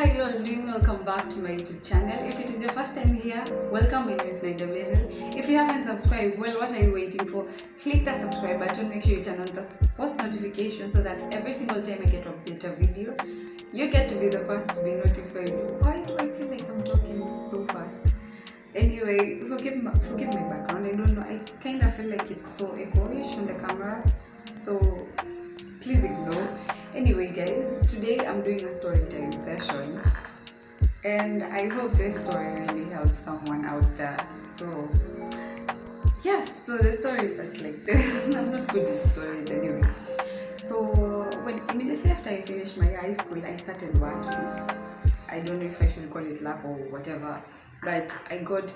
How you all doing? Welcome back to my YouTube channel. If it is your first time here, welcome. My name is Naida Meryl. If you haven't subscribed, well, what are you waiting for? Click the subscribe button. Make sure you turn on the post notification so that every single time I get to update a video, you get to be the first to be notified. Why do I feel like I'm talking so fast? Anyway, forgive my background. I don't know. I kind of feel like it's so echoish on the camera, so please ignore. Anyway guys, today I'm doing a story time session and I hope this story really helps someone out there. So yes, so the story starts like this. I'm not good with stories anyway. So when immediately after I finished my high school, I started working. I don't know if I should call it luck or whatever, but I got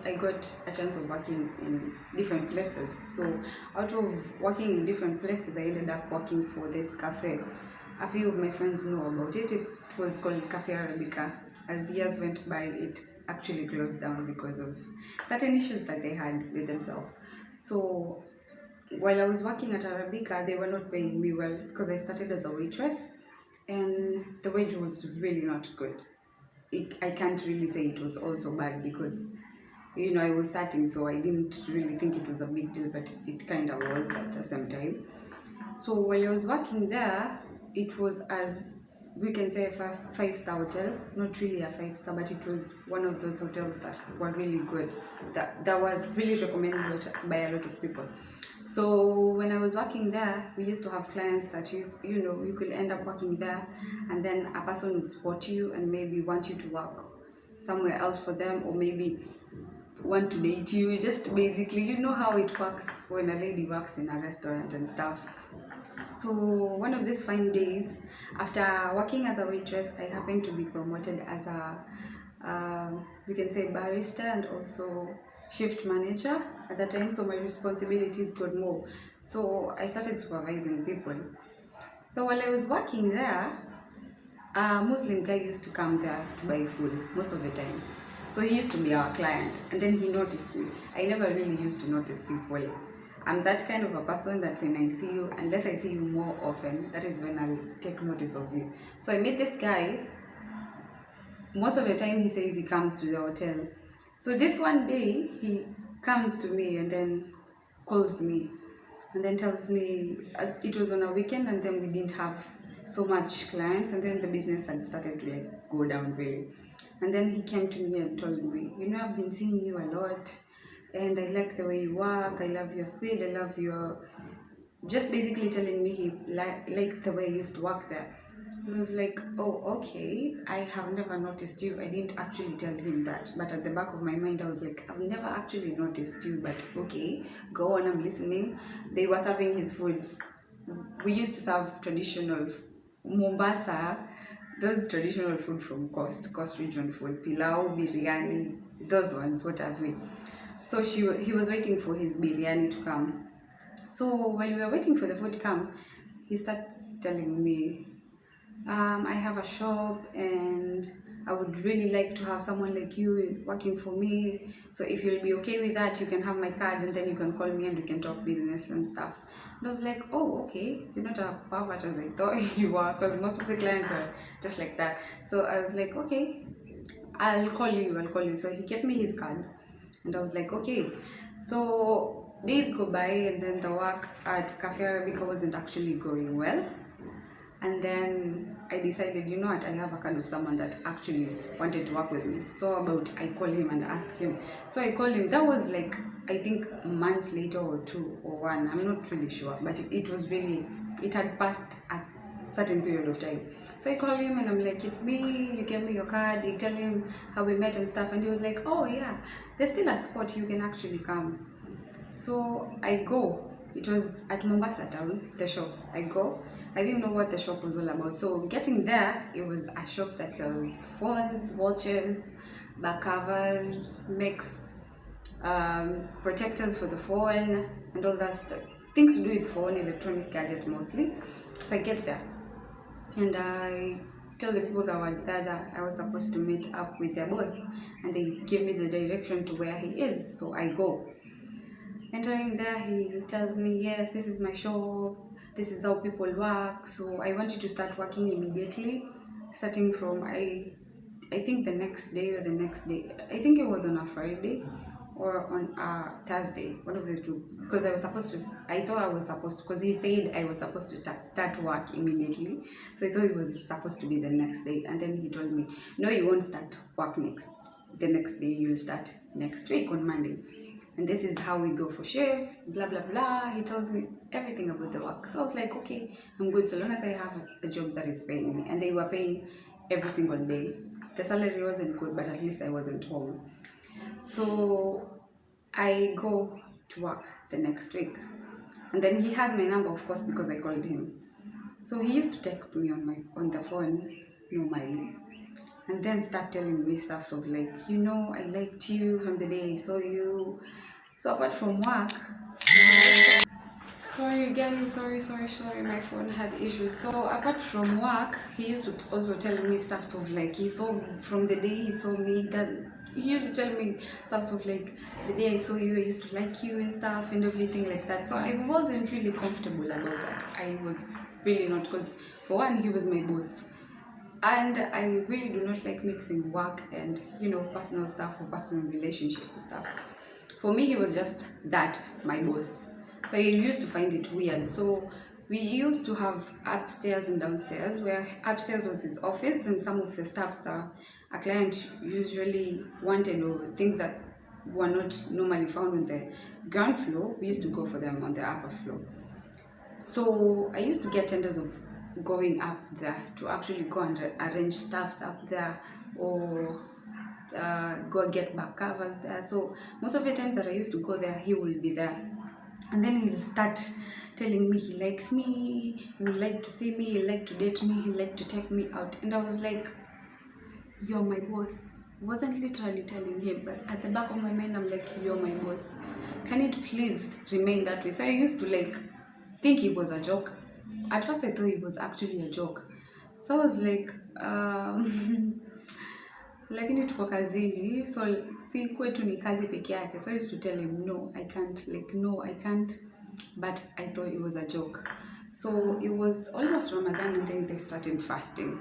a chance of working in different places. So out of working in different places, I ended up working for this cafe. A few of my friends know about it. It was called Cafe Arabica. As years went by, it actually closed down because of certain issues that they had with themselves. So while I was working at Arabica, they were not paying me well because I started as a waitress and the wage was really not good. I can't really say it was also bad because I was starting, so I didn't really think it was a big deal, but it kind of was at the same time. So while I was working there, it was we can say a five-star hotel, not really a five-star, but it was one of those hotels that were really good, that were really recommended by a lot of people. So when I was working there, we used to have clients that you could end up working there, and then a person would spot you and maybe want you to work somewhere else for them, or maybe want to date you. Just basically, you know how it works when a lady works in a restaurant and stuff. So one of these fine days, after working as a waitress, I happened to be promoted as a we can say barista and also shift manager at the time. So my responsibilities got more, so I started supervising people. So while I was working there, a Muslim guy used to come there to buy food most of the times. So he used to be our client, and then he noticed me. I never really used to notice people. I'm that kind of a person that when I see you, unless I see you more often, that is when I'll take notice of you. So I met this guy. Most of the time he says he comes to the hotel. So this one day he comes to me and then calls me and then tells me it was on a weekend, and then we didn't have so much clients, and then the business had started to go down really. And then he came to me and told me, I've been seeing you a lot and I like the way you work, I love your speed, I love your, just basically telling me he liked the way I used to work there. I was like, oh, okay, I have never noticed you. I didn't actually tell him that, but at the back of my mind I was like, I've never actually noticed you, but okay, go on, I'm listening. They were serving his food. We used to serve traditional Mombasa, those traditional food from coast region food, pilau, biryani, those ones, what have we. So he was waiting for his biryani to come. So while we were waiting for the food to come, he starts telling me, I have a shop and I would really like to have someone like you working for me. So if you'll be okay with that, you can have my card and then you can call me and we can talk business and stuff. And I was like, oh, okay, you're not a pervert as I thought you were, because most of the clients are just like that. So I was like, okay, I'll call you. So he gave me his card and I was like, okay. So days go by and then the work at Cafe Arabica wasn't actually going well. And then I decided, you know what, I have a kind of someone that actually wanted to work with me. So about I call him and ask him. So I called him. That was like, I think months later or 2 or 1. I'm not really sure. But it was really, it had passed a certain period of time. So I called him and I'm like, it's me, you gave me your card. I tell him how we met and stuff. And he was like, oh yeah, there's still a spot, you can actually come. So I go. It was at Mombasa town, the shop. I go. I didn't know what the shop was all about. So getting there, it was a shop that sells phones, watches, back covers, makes protectors for the phone and all that stuff. Things to do with phone, electronic gadgets mostly. So I get there and I tell the people that were there that I was supposed to meet up with their boss, and they give me the direction to where he is. So I go. Entering there, he tells me, yes, this is my shop, this is how people work, so I want you to start working immediately, starting from, I I think the next day or the next day. I think it was on a Friday or on a Thursday, one of the two. Because I thought I was supposed to, because he said I was supposed to start work immediately. So I thought it was supposed to be the next day. And then he told me, no, you won't start work the next day, you'll start next week on Monday. And this is how we go for shifts, blah, blah, blah. He tells me everything about the work. So I was like, okay, I'm good so long as I have a job that is paying me. And they were paying every single day. The salary wasn't good, but at least I wasn't home. So I go to work the next week. And then he has my number, of course, because I called him. So he used to text me on the phone normally. And then start telling me stuff of like, I liked you from the day I saw you. So apart from work, sorry guys, sorry, my phone had issues. So apart from work, he used to also tell me stuff of like, he saw from the day he saw me, that he used to tell me stuff of like, the day I saw you, I used to like you and stuff and everything like that. So I wasn't really comfortable about that. I was really not, because for one, he was my boss. And I really do not like mixing work and, personal stuff or personal relationship and stuff. For me, he was just that, my boss. So I used to find it weird. So we used to have upstairs and downstairs, where upstairs was his office and some of the stuff that a client usually wanted, or things that were not normally found on the ground floor, we used to go for them on the upper floor. So I used to get tenders of going up there to actually go and arrange stuffs up there, or go get back covers there. So most of the times that I used to go there, he will be there. And then he'll start telling me he likes me, he would like to see me, he'd like to date me, he'd like to take me out. And I was like, you're my boss. Wasn't literally telling him, but at the back of my mind, I'm like, you're my boss. Can it please remain that way? So I used to think it was a joke. At first I thought it was actually a joke. So I was like, lakini tuko kazini, so si kwetu ni kazi peke yake. So I used to tell him, no, I can't. But I thought it was a joke. So it was almost Ramadan, and then they started fasting.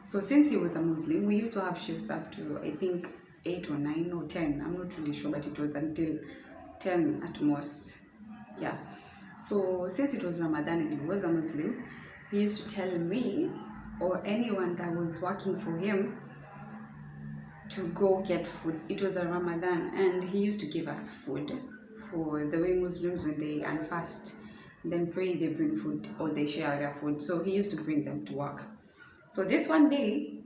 So since he was a Muslim, we used to have shifts up to, I think, 8 or 9 or 10. I'm not really sure, but it was until 10 at most. Yeah. So since it was Ramadan and he was a Muslim, he used to tell me or anyone that was working for him to go get food. It was a Ramadan, and he used to give us food. For the way Muslims, when they unfast, then pray, they bring food or they share their food. So he used to bring them to work. So this one day,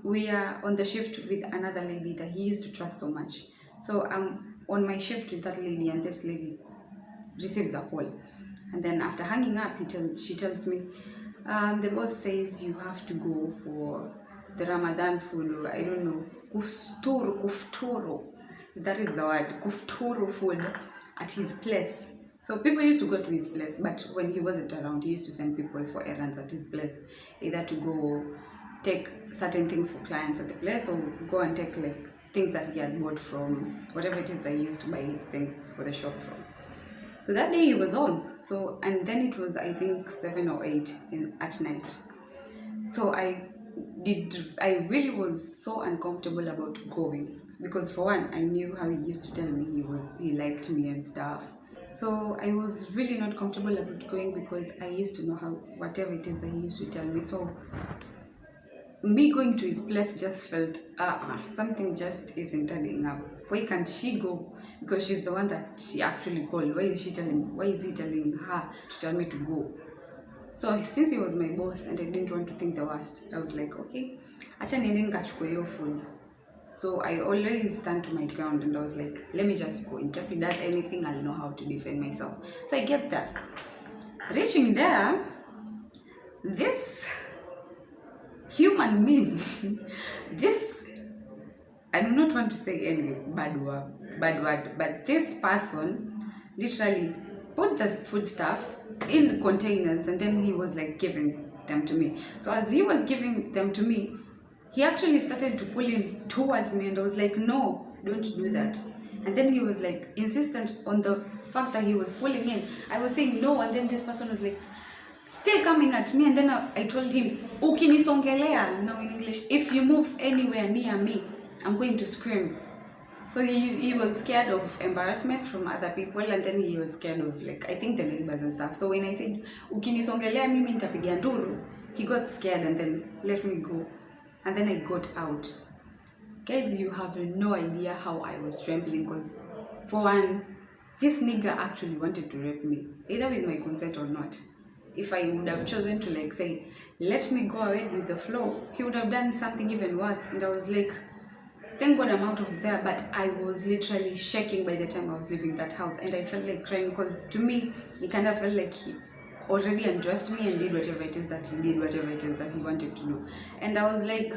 we are on the shift with another lady that he used to trust so much. So I'm on my shift with that lady, and this lady receives a call. And then after hanging up, she tells me, the boss says you have to go for the Ramadan food, or I don't know, kufturu, that is the word, kufturu food at his place. So people used to go to his place, but when he wasn't around, he used to send people for errands at his place, either to go take certain things for clients at the place, or go and take things that he had bought from whatever it is that he used to buy his things for the shop from. So that day he was home. So, and then it was, I think, 7 or 8 at night. So I really was so uncomfortable about going, because for one, I knew how he used to tell me he liked me and stuff. So I was really not comfortable about going, because I used to know how whatever it is that he used to tell me. So me going to his place just felt something just isn't turning up. Why can't she go? Because she's the one that she actually called. Why is he telling her to tell me to go? So since he was my boss and I didn't want to think the worst, I was like, okay, acha niende nikachukue hiyo food. So I always stand to my ground, and I was like, let me just go. In case he does anything, I'll know how to defend myself. So I get that. Reaching there, this human being, I do not want to say any bad word, but this person literally put the food stuff in the containers, and then he was giving them to me. So as he was giving them to me, he actually started to pull in towards me, and I was like, no, don't do that. And then he was insistent on the fact that he was pulling in. I was saying no, and then this person was like, still coming at me, and then I told him, ukinisongelea, now in English, if you move anywhere near me, I'm going to scream. So he was scared of embarrassment from other people, and then he was scared of, like, I think the neighbors and stuff. So when I said, ukinisongelea mimi nitapiga nduru, he got scared and then let me go. And then I got out. Guys, you have no idea how I was trembling, because for one, this nigga actually wanted to rape me, either with my consent or not. If I would have chosen to, like, say, let me go ahead with the flow, he would have done something even worse. And I was like, thank God I'm out of there. But I was literally shaking by the time I was leaving that house, and I felt like crying, because to me it kind of felt like he already undressed me and did whatever it is that he did, whatever it is that he wanted to do. And I was like,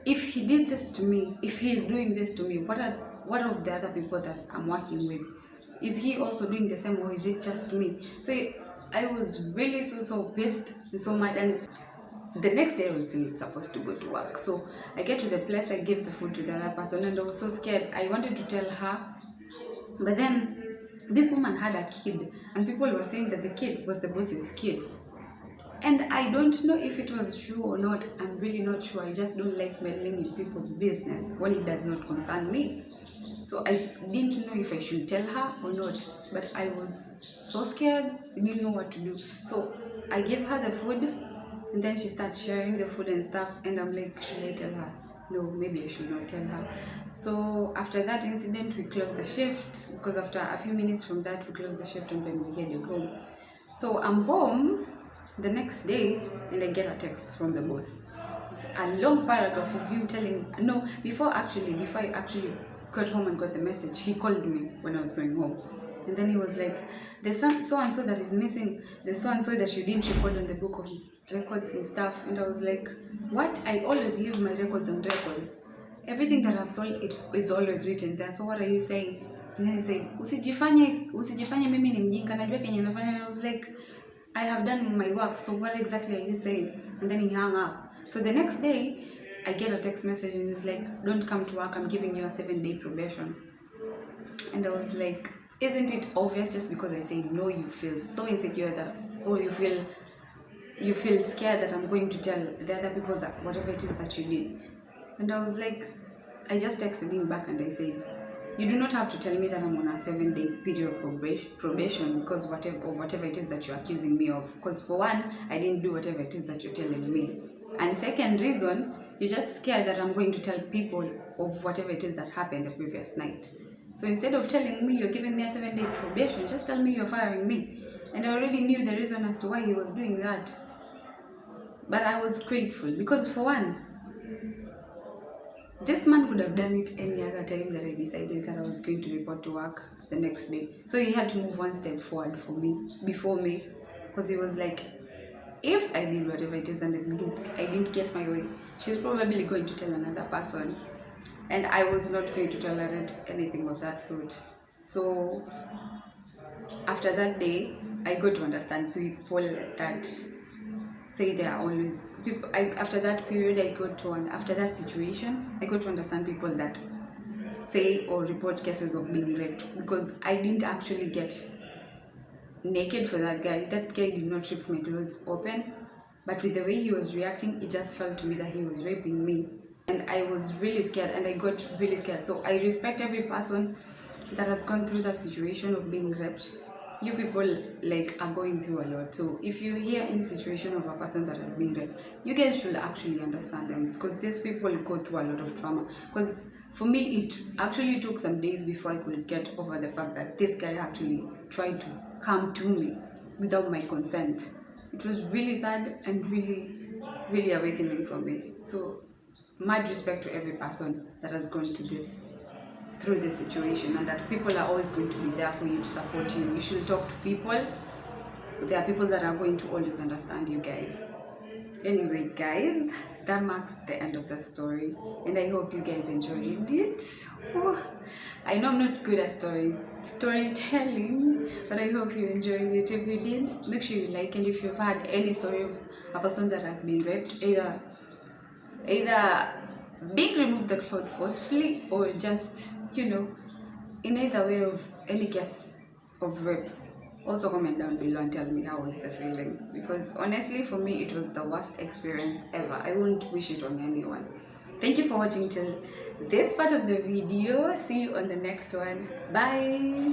if he did this to me, if he is doing this to me, what of the other people that I'm working with? Is he also doing the same, or is it just me? So I was really so pissed and so mad. And the next day I was still supposed to go to work. So I get to the place, I gave the food to the other person, and I was so scared. I wanted to tell her, but then this woman had a kid, and people were saying that the kid was the boss's kid. And I don't know if it was true or not. I'm really not sure. I just don't like meddling in people's business when it does not concern me. So I didn't know if I should tell her or not. But I was so scared, I didn't know what to do. So I gave her the food, and then she started sharing the food and stuff. And I'm like, should I tell her? No, maybe I should not tell her. So after that incident, we closed the shift, because after a few minutes from that, we closed the shift and then we headed home. So I'm home the next day, and I get a text from the boss, a long paragraph of him telling, no, before I actually got home and got the message, he called me when I was going home, and then he was like, there's so and so that is missing, there's so and so that you didn't record on the book of records and stuff. And I was like, what? I always leave my records on records. Everything that I've sold, it is always written there. So what are you saying? And then he said, usijifanye mimi ni mjinga, najua kenye nafanya. And I was like, I have done my work, so what exactly are you saying? And then he hung up. So the next day, I get a text message, and he's like, don't come to work, I'm giving you a 7-day probation. And I was like, isn't it obvious? Just because I say no, you feel so insecure that, or you feel scared that I'm going to tell the other people that whatever it is that you did. And I was like, I just texted him back and I said, you do not have to tell me that I'm on a 7-day period probation because whatever it is that you're accusing me of. Because for one, I didn't do whatever it is that you're telling me. And second reason, you're just scared that I'm going to tell people of whatever it is that happened the previous night. So instead of telling me you're giving me a 7-day probation, just tell me you're firing me. And I already knew the reason as to why he was doing that. But I was grateful because for one, this man could have done it any other time that I decided that I was going to report to work the next day. So he had to move one step forward before me, because he was like, if I did whatever it is and I didn't get my way, she's probably going to tell another person. And I was not going to tolerate anything of that sort. So after that day, I got to understand people that say they are always people. After that period, after that situation, I got to understand people that say or report cases of being raped, because I didn't actually get naked for that guy. That guy did not rip my clothes open, but with the way he was reacting, it just felt to me that he was raping me. And I was really scared, and I got really scared. So I respect every person that has gone through that situation of being raped. You people are going through a lot. So if you hear any situation of a person that has been raped, you guys should actually understand them, because these people go through a lot of trauma. Because for me, it actually took some days before I could get over the fact that this guy actually tried to come to me without my consent. It was really sad and really, really awakening for me. So mad respect to every person that has gone through this situation, and that people are always going to be there for you to support you. You should talk to people. There are people that are going to always understand you guys. Anyway guys, that marks the end of the story, and I hope you guys enjoyed it. I know I'm not good at storytelling, but I hope you enjoyed it. If you did, make sure you like, and if you've had any story of a person that has been raped, either being removed the clothes forcefully, or just in either way of any case of rape, Also comment down below and tell me how was the feeling, because honestly for me it was the worst experience ever. I wouldn't wish it on anyone. Thank you for watching till this part of the video. See you on the next one. Bye.